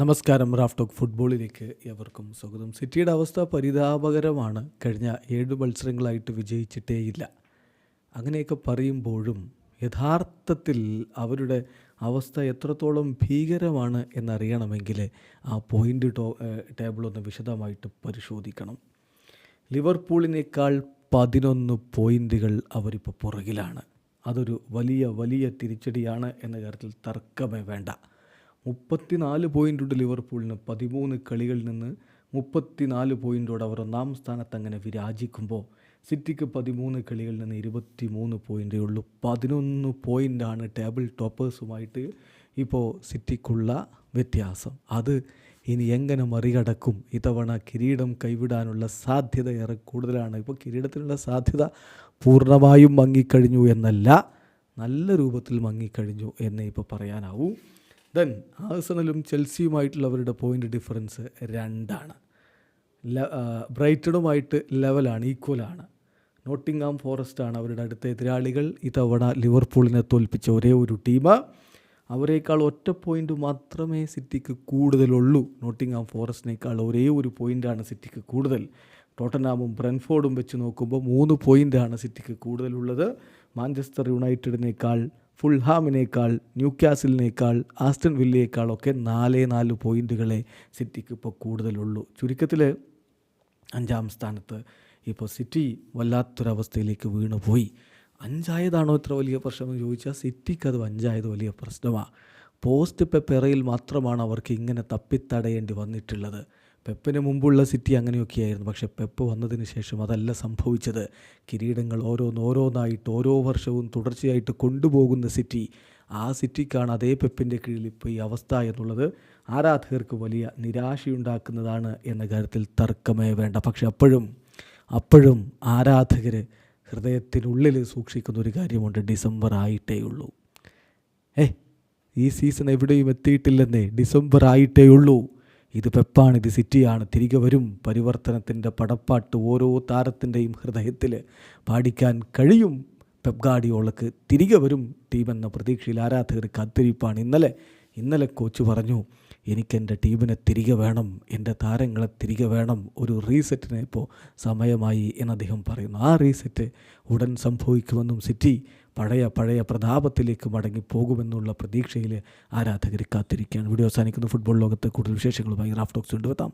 നമസ്കാരം. Raf talk ഫുട്ബോളിലേക്ക് ഏവർക്കും സ്വാഗതം. സിറ്റിയുടെ അവസ്ഥ പരിതാപകരമാണ്. കഴിഞ്ഞ 7 മത്സരങ്ങളായിട്ട് വിജയിച്ചിട്ടേയില്ല. അങ്ങനെയൊക്കെ പറയുമ്പോഴും യഥാർത്ഥത്തിൽ അവരുടെ അവസ്ഥ എത്രത്തോളം ഭീകരമാണ് എന്നറിയണമെങ്കിൽ ആ പോയിൻ്റ് ടേബിളൊന്ന് വിശദമായിട്ട് പരിശോധിക്കണം. ലിവർപൂളിനേക്കാൾ 11 പോയിൻ്റുകൾ അവരിപ്പോൾ പുറകിലാണ്. അതൊരു വലിയ തിരിച്ചടിയാണ് എന്ന കാര്യത്തിൽ തർക്കമേ വേണ്ട. 34 പോയിൻ്റുണ്ട് ലിവർപൂളിന്. 13 കളികളിൽ നിന്ന് 34 പോയിൻ്റോടെ അവർ ഒന്നാം സ്ഥാനത്ത് അങ്ങനെ വിരാജിക്കുമ്പോൾ സിറ്റിക്ക് 13 കളികളിൽ നിന്ന് 23 പോയിൻ്റേ ഉള്ളൂ. 11 പോയിൻ്റാണ് ടേബിൾ ടോപ്പേഴ്സുമായിട്ട് ഇപ്പോൾ സിറ്റിക്കുള്ള വ്യത്യാസം. അത് ഇനി എങ്ങനെ മറികടക്കും? ഇത്തവണ കിരീടം കൈവിടാനുള്ള സാധ്യത ഏറെ കൂടുതലാണ്. ഇപ്പോൾ കിരീടത്തിനുള്ള സാധ്യത പൂർണ്ണമായും മങ്ങിക്കഴിഞ്ഞു എന്നല്ല, നല്ല രൂപത്തിൽ മങ്ങിക്കഴിഞ്ഞു എന്നേ ഇപ്പോൾ പറയാനാവൂ. ദെൻ ആഴ്സണലും ചെൽസിയുമായിട്ടുള്ള അവരുടെ പോയിൻ്റ് ഡിഫറൻസ് 2ആണ്. ബ്രൈറ്റണുമായിട്ട് ലെവലാണ്, ഈക്വലാണ്. നോട്ടിംഗ്ഹാം ഫോറസ്റ്റാണ് അവരുടെ അടുത്ത എതിരാളികൾ. ഇത്തവണ ലിവർപൂളിനെ തോൽപ്പിച്ച ഒരേ ഒരു ടീം. അവരേക്കാൾ ഒറ്റ പോയിൻ്റ് മാത്രമേ സിറ്റിക്ക് കൂടുതലുള്ളൂ. നോട്ടിംഗ്ഹാം ഫോറസ്റ്റിനേക്കാൾ ഒരേ ഒരു പോയിൻ്റാണ് സിറ്റിക്ക് കൂടുതൽ. ടോട്ടൻഹാമും ബ്രെൻഫോർഡും വെച്ച് നോക്കുമ്പോൾ 3 പോയിൻ്റാണ് സിറ്റിക്ക് കൂടുതലുള്ളത്. മാഞ്ചസ്റ്റർ യുണൈറ്റഡിനേക്കാൾ, ഫുൾഹാമിനേക്കാൾ, ന്യൂക്കാസിലിനേക്കാൾ, ആസ്റ്റൺ വില്ലയേക്കാളൊക്കെ 4 പോയിൻ്റുകളെ സിറ്റിക്ക് ഇപ്പോൾ കൂടുതലുള്ളൂ. ചുരുക്കത്തിൽ 5-ാം സ്ഥാനത്ത് ഇപ്പോൾ സിറ്റി വല്ലാത്തൊരവസ്ഥയിലേക്ക് വീണുപോയി. 5ആയതാണോ ഇത്ര വലിയ പ്രശ്നമെന്ന് ചോദിച്ചാൽ സിറ്റിക്കത് 5ആയത് വലിയ പ്രശ്നമാണ്. പോസ്റ്റ് പെപ്പെറയിൽ മാത്രമാണ് അവർക്ക് ഇങ്ങനെ തപ്പിത്തടയേണ്ടി വന്നിട്ടുള്ളത്. പെപ്പിന് മുമ്പുള്ള സിറ്റി അങ്ങനെയൊക്കെയായിരുന്നു. പക്ഷേ പെപ്പ് വന്നതിന് ശേഷം അതല്ല സംഭവിച്ചത്. കിരീടങ്ങൾ ഓരോന്നായിട്ട് ഓരോ വർഷവും തുടർച്ചയായിട്ട് കൊണ്ടുപോകുന്ന സിറ്റി, ആ സിറ്റിക്കാണ് അതേ പെപ്പിൻ്റെ കീഴിൽ ഇപ്പോൾ ഈ അവസ്ഥ എന്നുള്ളത് ആരാധകർക്ക് വലിയ നിരാശയുണ്ടാക്കുന്നതാണ് എന്ന കാര്യത്തിൽ തർക്കമേ വേണ്ട. പക്ഷെ അപ്പോഴും ആരാധകർ ഹൃദയത്തിനുള്ളിൽ സൂക്ഷിക്കുന്ന ഒരു കാര്യമുണ്ട്. ഡിസംബർ ആയിട്ടേ ഉള്ളൂ. ഈ സീസൺ എവിടെയും എത്തിയിട്ടില്ലെന്നേ, ഡിസംബർ ആയിട്ടേ ഉള്ളൂ. ഇത് പെപ്പാണ്, ഇത് സിറ്റിയാണ്. തിരികെ വരും. പരിവർത്തനത്തിൻ്റെ പടപ്പാട്ട് ഓരോ താരത്തിൻ്റെയും ഹൃദയത്തിൽ പാടിക്കാൻ കഴിയും. പെപ്പ് ഗാർഡിയോളക്ക് തിരികെ വരും ടീമെന്ന പ്രതീക്ഷയിൽ ആരാധകർ കാത്തിരിപ്പാണ്. ഇന്നലെ കോച്ച് പറഞ്ഞു, എനിക്കെൻ്റെ ടീമിനെ തിരികെ വേണം, എൻ്റെ താരങ്ങളെ തിരികെ വേണം, ഒരു റീസെറ്റിന് ഇപ്പോൾ സമയമായി എന്ന് അദ്ദേഹം പറയുന്നു. ആ റീസെറ്റ് ഉടൻ സംഭവിക്കുമെന്നും സിറ്റി പഴയ പ്രതാപത്തിലേക്ക് മടങ്ങിപ്പോകുമെന്നുള്ള പ്രതീക്ഷയിൽ ആരാധകർ കാത്തിരിക്കുകയാണ്. വീഡിയോ അവസാനിക്കുന്നു. ഫുട്ബോൾ ലോകത്ത് കൂടുതൽ വിശേഷങ്ങളുമായി റാഫ് ടോക്സ് കൊണ്ടുവെത്താം.